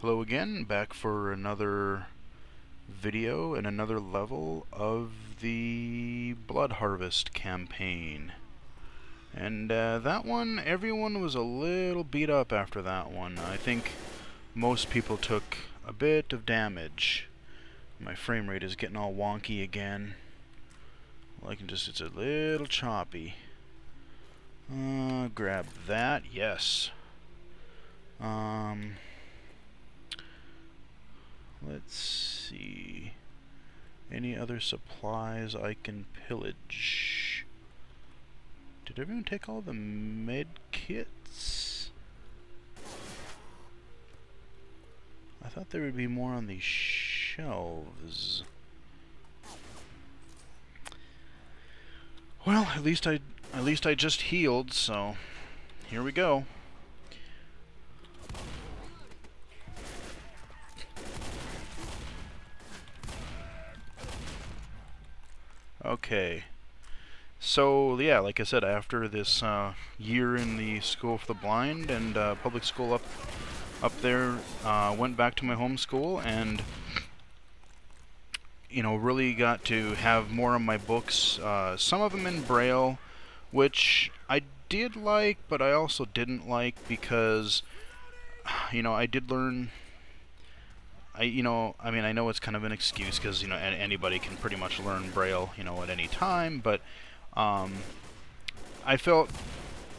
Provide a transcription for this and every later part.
Hello again, back for another video and another level of the Blood Harvest campaign. And that one, everyone was a little beat up after that one. I think most people took a bit of damage. My frame rate is getting all wonky again. Well, it's a little choppy. Grab that, yes. Let's see. Any other supplies I can pillage? Did everyone take all the med kits? I thought there would be more on these shelves. Well, at least I just healed, so here we go. Okay, so yeah, like I said, after this year in the School for the Blind and public school up there, went back to my home school and really got to have more of my books, some of them in Braille, which I did like, but I also didn't like because I did learn. I know it's kind of an excuse because anybody can pretty much learn Braille at any time, but I felt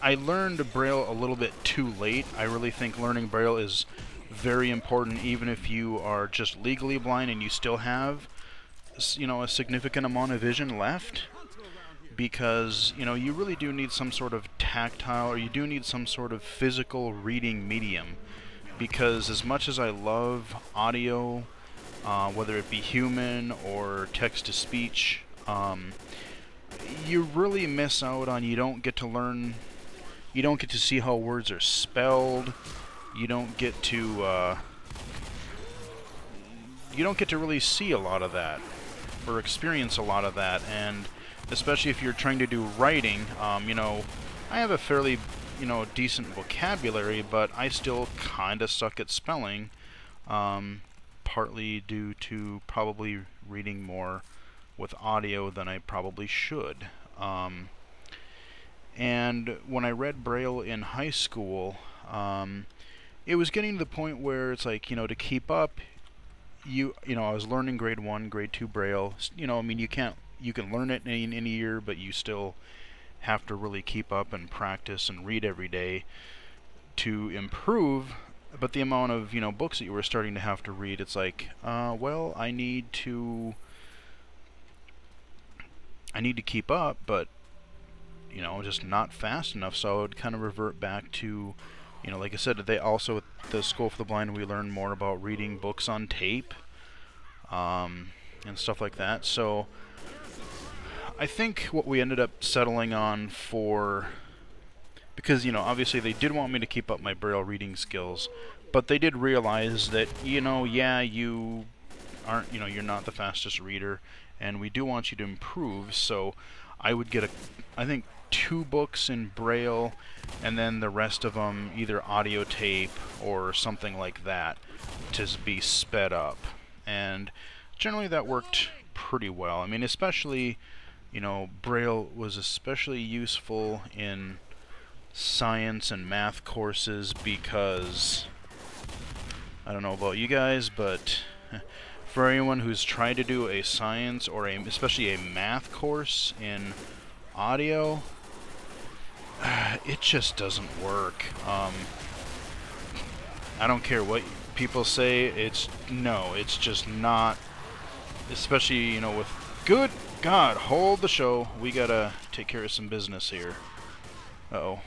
I learned Braille a little bit too late. I really think learning Braille is very important, even if you are just legally blind and you still have a significant amount of vision left, because you really do need some sort of tactile, or you do need some sort of physical reading medium. Because as much as I love audio, whether it be human or text-to-speech, you really miss out on, you don't get to see how words are spelled, you don't get to really see a lot of that, or experience a lot of that, and especially if you're trying to do writing, I have a fairly decent vocabulary, but I still kind of suck at spelling, partly due to probably reading more with audio than I probably should. And when I read Braille in high school, it was getting to the point where it's like, to keep up, I was learning grade 1, grade 2 Braille. You can learn it in a year, but you still have to really keep up and practice and read every day to improve. But the amount of books that you were starting to have to read, it's like, well, I need to keep up, but just not fast enough. So I would kind of revert back to, like I said, they also at the School for the Blind, we learn more about reading books on tape, and stuff like that. So I think what we ended up settling on because obviously they did want me to keep up my Braille reading skills, but they did realize that yeah, you aren't, you're not the fastest reader, and we do want you to improve. So I would get I think 2 books in Braille, and then the rest of them either audio tape or something like that to be sped up, and generally that worked pretty well. I mean, especially Braille was especially useful in science and math courses, because I don't know about you guys, but for anyone who's tried to do a science or especially a math course in audio, it just doesn't work. I don't care what people say, it's just not, especially with good God, hold the show. We gotta take care of some business here. Uh-oh.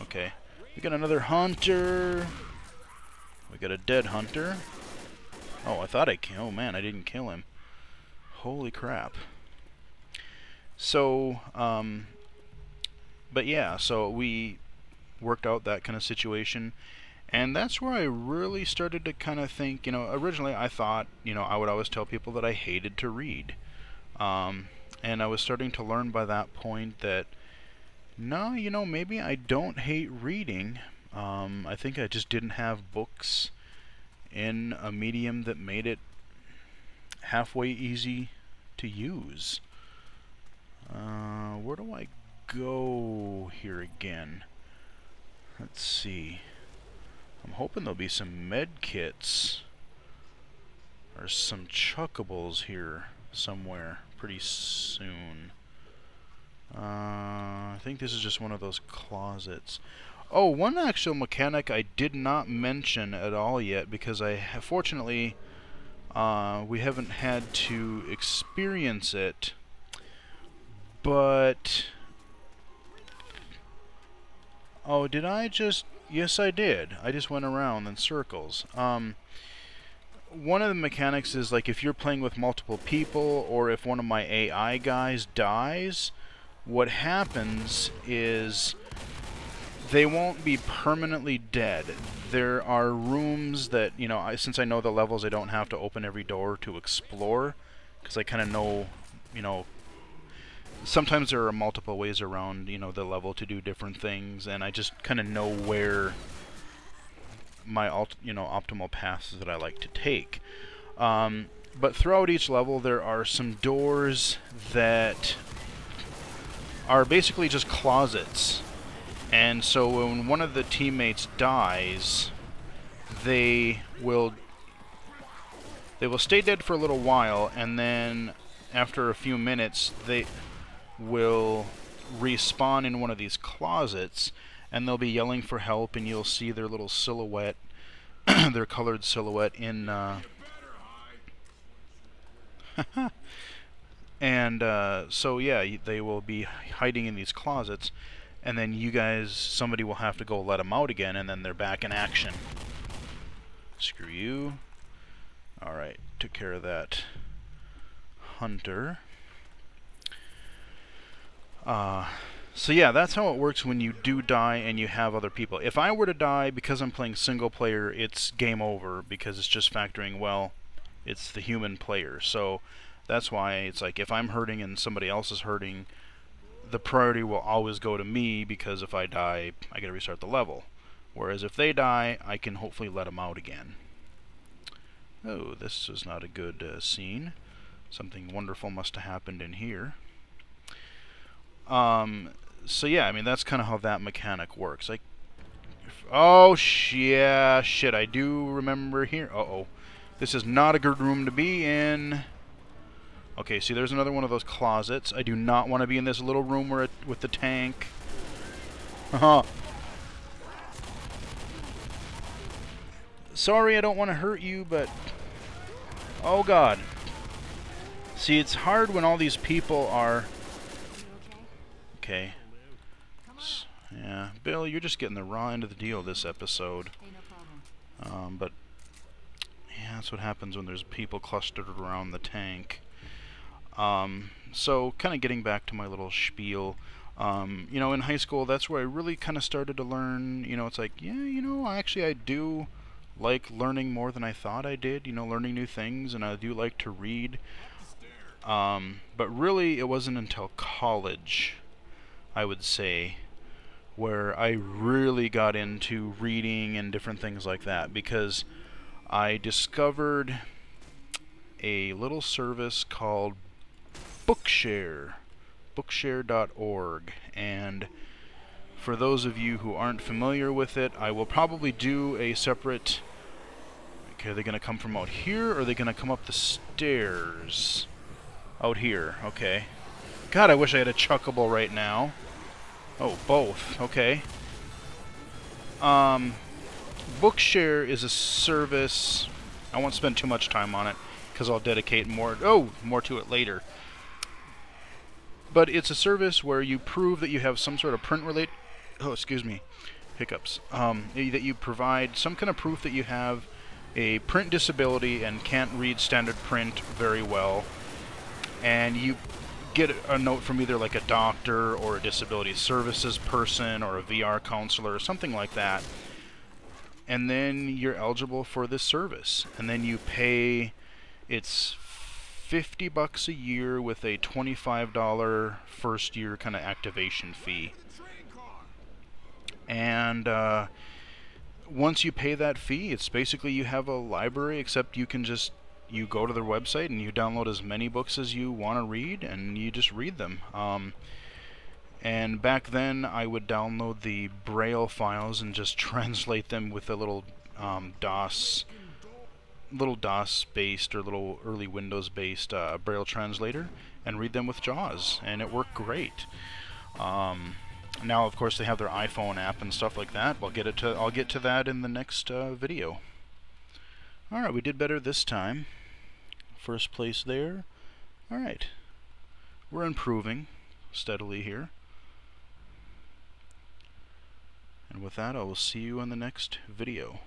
Okay. We got another hunter. We got a dead hunter. Oh, oh man, I didn't kill him. Holy crap. So, but yeah, so we worked out that kind of situation. And that's where I really started to kind of think, originally I thought, I would always tell people that I hated to read. And I was starting to learn by that point that, no, maybe I don't hate reading. I think I just didn't have books in a medium that made it halfway easy to use. Where do I go here again? Let's see. I'm hoping there'll be some med kits or some chuckables here somewhere pretty soon. I think this is just one of those closets. Oh, one actual mechanic I did not mention at all yet because fortunately we haven't had to experience it, but oh, did I just... Yes, I did. I just went around in circles. One of the mechanics is, like, if you're playing with multiple people, or if one of my AI guys dies, what happens is they won't be permanently dead. There are rooms that, you know, since I know the levels, I don't have to open every door to explore, because I kind of know, you know, sometimes there are multiple ways around, you know, the level to do different things, and I just kind of know where my optimal paths that I like to take. But throughout each level there are some doors that are basically just closets, and so when one of the teammates dies, they will stay dead for a little while, and then after a few minutes they will respawn in one of these closets, and they'll be yelling for help, and you'll see their little silhouette, their colored silhouette in and so yeah, they will be hiding in these closets, and then somebody will have to go let them out again, and then they're back in action. Screw you. Alright, took care of that hunter. So yeah, that's how it works when you do die and you have other people. If I were to die, because I'm playing single player, it's game over, because it's just factoring, well, it's the human player. So that's why it's like, if I'm hurting and somebody else is hurting, the priority will always go to me, because if I die, I gotta restart the level. Whereas if they die, I can hopefully let them out again. Oh, this is not a good scene. Something wonderful must have happened in here. So yeah, I mean, that's kind of how that mechanic works. Like, oh, yeah, shit, I do remember here. Uh-oh. This is not a good room to be in. Okay, see, there's another one of those closets. I do not want to be in this little room with the tank. Haha. Sorry, I don't want to hurt you, but... Oh, God. See, it's hard when all these people are... Okay. Yeah, Bill, you're just getting the raw end of the deal this episode. But yeah, that's what happens when there's people clustered around the tank. So, kind of getting back to my little spiel. You know, in high school, that's where I really kind of started to learn. You know, it's like, yeah, you know, actually I do like learning more than I thought I did. You know, learning new things, and I do like to read. But really, it wasn't until college, I would say, where I really got into reading and different things like that, because I discovered a little service called Bookshare, bookshare.org, and for those of you who aren't familiar with it, I will probably do a separate... Okay, are they going to come from out here, or are they going to come up the stairs? Out here, okay. God, I wish I had a chuckable right now. Oh, both. Okay. Bookshare is a service. I won't spend too much time on it, because I'll dedicate more to it later. But it's a service where you prove that you have some sort of print-related... Oh, excuse me. Hiccups. That you provide some kind of proof that you have a print disability and can't read standard print very well. And you get a note from either like a doctor or a disability services person or a VR counselor or something like that, and then you're eligible for this service, and then you pay, it's $50 a year with a $25 first year kind of activation fee. And once you pay that fee, it's basically you have a library, except you can just, you go to their website and you download as many books as you want to read, and you just read them. And back then, I would download the Braille files and just translate them with a little DOS-based or little early Windows-based Braille translator, and read them with JAWS, and it worked great. Now, of course, they have their iPhone app and stuff like that. I'll get to that in the next video. All right, we did better this time. First place there. All right, we're improving steadily here. And with that, I will see you in the next video.